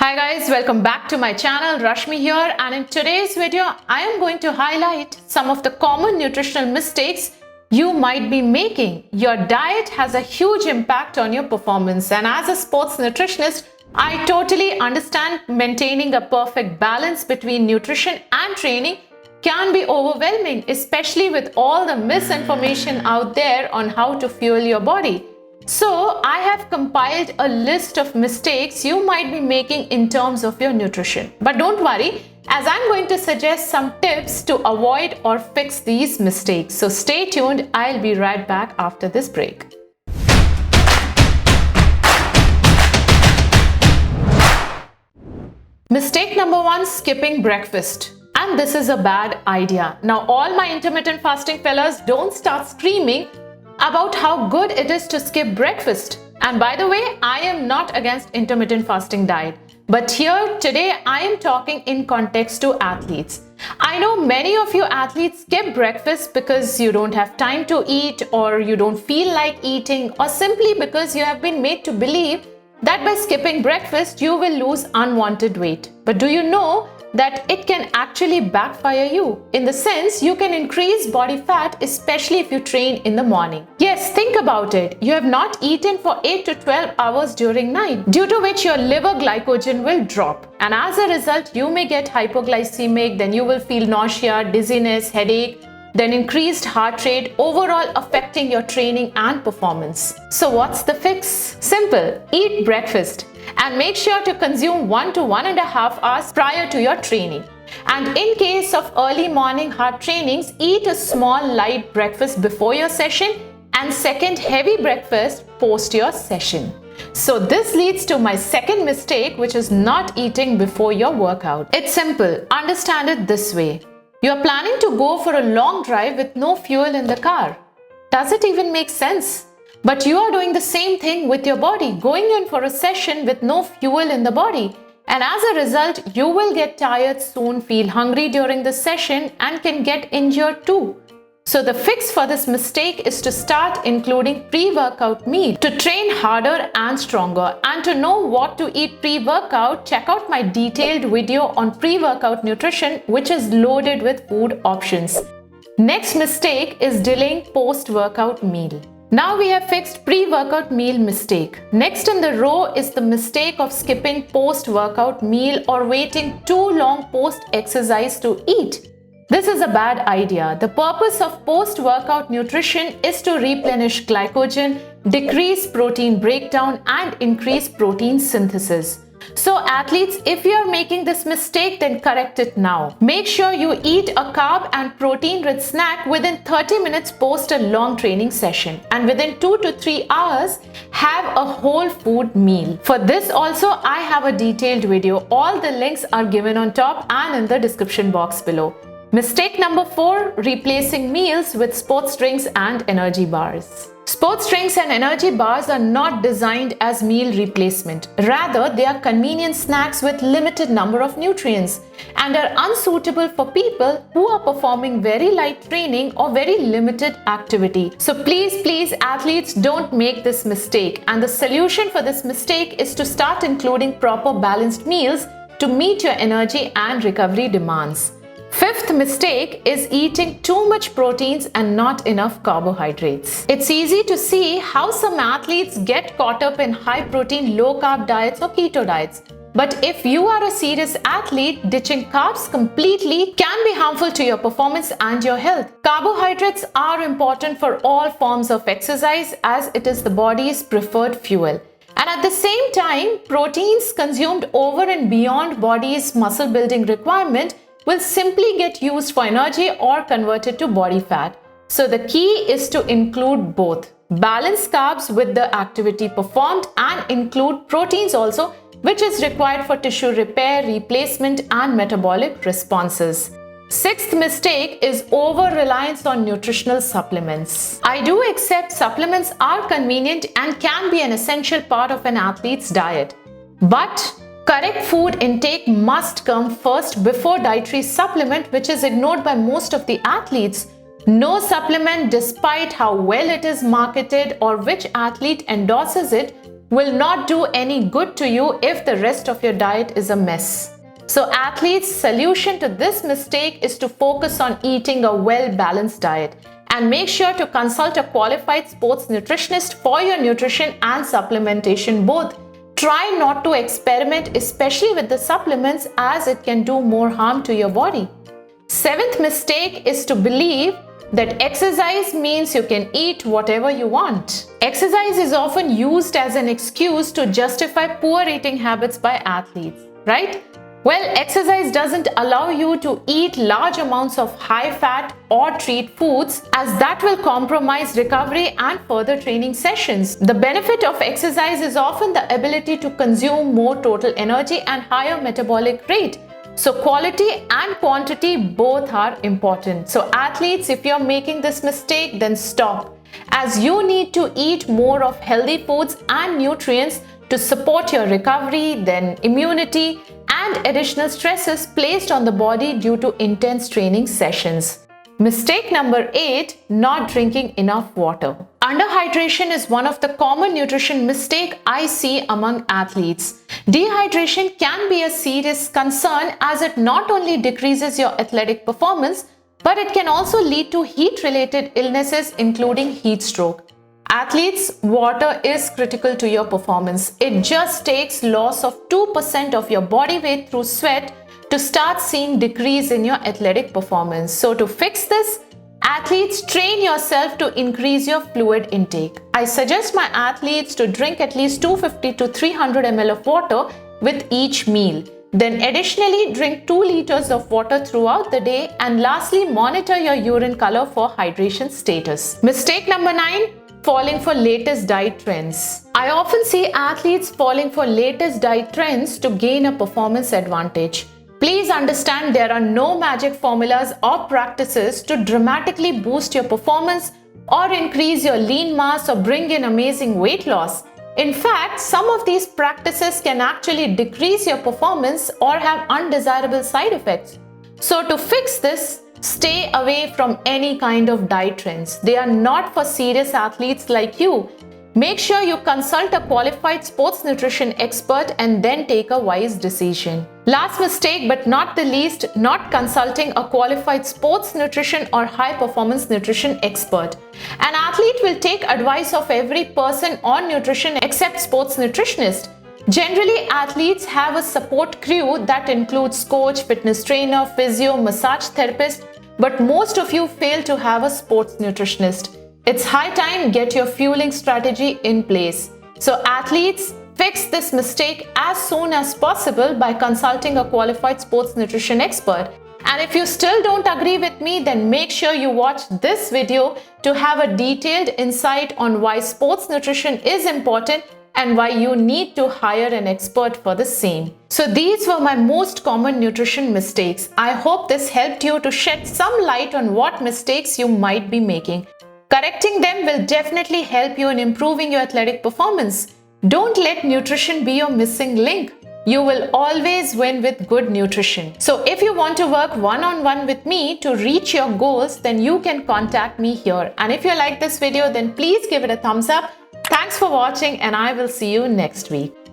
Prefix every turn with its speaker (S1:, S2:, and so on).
S1: Hi guys, welcome back to my channel. Rashmi here, and in today's video I am going to highlight some of the common nutritional mistakes you might be making. Your diet has a huge impact on your performance, and as a sports nutritionist, I totally understand maintaining a perfect balance between nutrition and training can be overwhelming, especially with all the misinformation out there on how to fuel your body. So I have compiled a list of mistakes you might be making in terms of your nutrition. But don't worry, as I'm going to suggest some tips to avoid or fix these mistakes. So stay tuned, I'll be right back after this break. Mistake number one, skipping breakfast. And this is a bad idea. Now all my intermittent fasting fellas, don't start screaming about how good it is to skip breakfast. And by the way, I am not against intermittent fasting diet. But here today I am talking in context to athletes. I know many of you athletes skip breakfast because you don't have time to eat, or you don't feel like eating, or simply because you have been made to believe that by skipping breakfast you will lose unwanted weight. But do you know that it can actually backfire you? In the sense, you can increase body fat, especially if you train in the morning. Yes, think about it. You have not eaten for 8 to 12 hours during night, due to which your liver glycogen will drop. And as a result, you may get hypoglycemic, then you will feel nausea, dizziness, headache, then increased heart rate, overall affecting your training and performance. So what's the fix? Simple. Eat breakfast and make sure to consume 1 to 1.5 hours prior to your training. And in case of early morning hard trainings, eat a small light breakfast before your session and second heavy breakfast post your session. So this leads to my second mistake, which is not eating before your workout. It's simple. Understand it this way. You are planning to go for a long drive with no fuel in the car. Does it even make sense? But you are doing the same thing with your body, going in for a session with no fuel in the body. And as a result, you will get tired soon, feel hungry during the session, and can get injured too. So the fix for this mistake is to start including pre-workout meal to train harder and stronger. And to know what to eat pre-workout, check out my detailed video on pre-workout nutrition, which is loaded with food options. Next mistake is delaying post-workout meal. Now we have fixed pre-workout meal mistake. Next in the row is the mistake of skipping post-workout meal or waiting too long post-exercise to eat. This is a bad idea. The purpose of post-workout nutrition is to replenish glycogen, decrease protein breakdown, and increase protein synthesis. So athletes, if you are making this mistake, then correct it now. Make sure you eat a carb and protein-rich snack within 30 minutes post a long training session, and within 2 to 3 hours, have a whole food meal. For this also, I have a detailed video. All the links are given on top and in the description box below. Mistake number 4, replacing meals with sports drinks and energy bars. Sports drinks and energy bars are not designed as meal replacement. Rather, they are convenient snacks with limited number of nutrients and are unsuitable for people who are performing very light training or very limited activity. So please athletes, don't make this mistake. And the solution for this mistake is to start including proper balanced meals to meet your energy and recovery demands. Fifth mistake is eating too much proteins and not enough carbohydrates. It's easy to see how some athletes get caught up in high protein, low carb diets or keto diets. But if you are a serious athlete, ditching carbs completely can be harmful to your performance and your health. Carbohydrates are important for all forms of exercise, as it is the body's preferred fuel. And at the same time, proteins consumed over and beyond body's muscle building requirement will simply get used for energy or converted to body fat. So the key is to include both. Balance carbs with the activity performed and include proteins also, which is required for tissue repair, replacement, and metabolic responses. Sixth mistake is over-reliance on nutritional supplements. I do accept supplements are convenient and can be an essential part of an athlete's diet. But correct food intake must come first before dietary supplement, which is ignored by most of the athletes. No supplement, despite how well it is marketed or which athlete endorses it, will not do any good to you if the rest of your diet is a mess. So athletes' solution to this mistake is to focus on eating a well-balanced diet and make sure to consult a qualified sports nutritionist for your nutrition and supplementation both. Try not to experiment, especially with the supplements, as it can do more harm to your body. Seventh mistake is to believe that exercise means you can eat whatever you want. Exercise is often used as an excuse to justify poor eating habits by athletes, right? Well, exercise doesn't allow you to eat large amounts of high-fat or treat foods, as that will compromise recovery and further training sessions. The benefit of exercise is often the ability to consume more total energy and higher metabolic rate. So quality and quantity both are important. So athletes, if you're making this mistake, then stop, as you need to eat more of healthy foods and nutrients to support your recovery, then immunity, and additional stresses placed on the body due to intense training sessions. Mistake number 8, not drinking enough water. Underhydration is one of the common nutrition mistakes I see among athletes. Dehydration can be a serious concern, as it not only decreases your athletic performance, but it can also lead to heat-related illnesses, including heat stroke. Athletes, water is critical to your performance. It just takes loss of 2% of your body weight through sweat to start seeing decrease in your athletic performance. So to fix this, athletes, train yourself to increase your fluid intake. I suggest my athletes to drink at least 250 to 300 ml of water with each meal. Then additionally, drink 2 liters of water throughout the day, and lastly, monitor your urine color for hydration status. Mistake number 9, falling for latest diet trends. I often see athletes falling for latest diet trends to gain a performance advantage. Please understand, there are no magic formulas or practices to dramatically boost your performance or increase your lean mass or bring in amazing weight loss. In fact, some of these practices can actually decrease your performance or have undesirable side effects. So to fix this, stay away from any kind of diet trends. They are not for serious athletes like you. Make sure you consult a qualified sports nutrition expert and then take a wise decision. Last mistake, but not the least, not consulting a qualified sports nutrition or high performance nutrition expert. An athlete will take advice of every person on nutrition except sports nutritionist. Generally, athletes have a support crew that includes coach, fitness trainer, physio, massage therapist, but most of you fail to have a sports nutritionist. It's high time get your fueling strategy in place. So athletes, fix this mistake as soon as possible by consulting a qualified sports nutrition expert. And if you still don't agree with me, then make sure you watch this video to have a detailed insight on why sports nutrition is important and why you need to hire an expert for the same. So these were my most common nutrition mistakes. I hope this helped you to shed some light on what mistakes you might be making. Correcting them will definitely help you in improving your athletic performance. Don't let nutrition be your missing link. You will always win with good nutrition. So if you want to work one-on-one with me to reach your goals, then you can contact me here. And if you like this video, then please give it a thumbs up. Thanks for watching, and I will see you next week.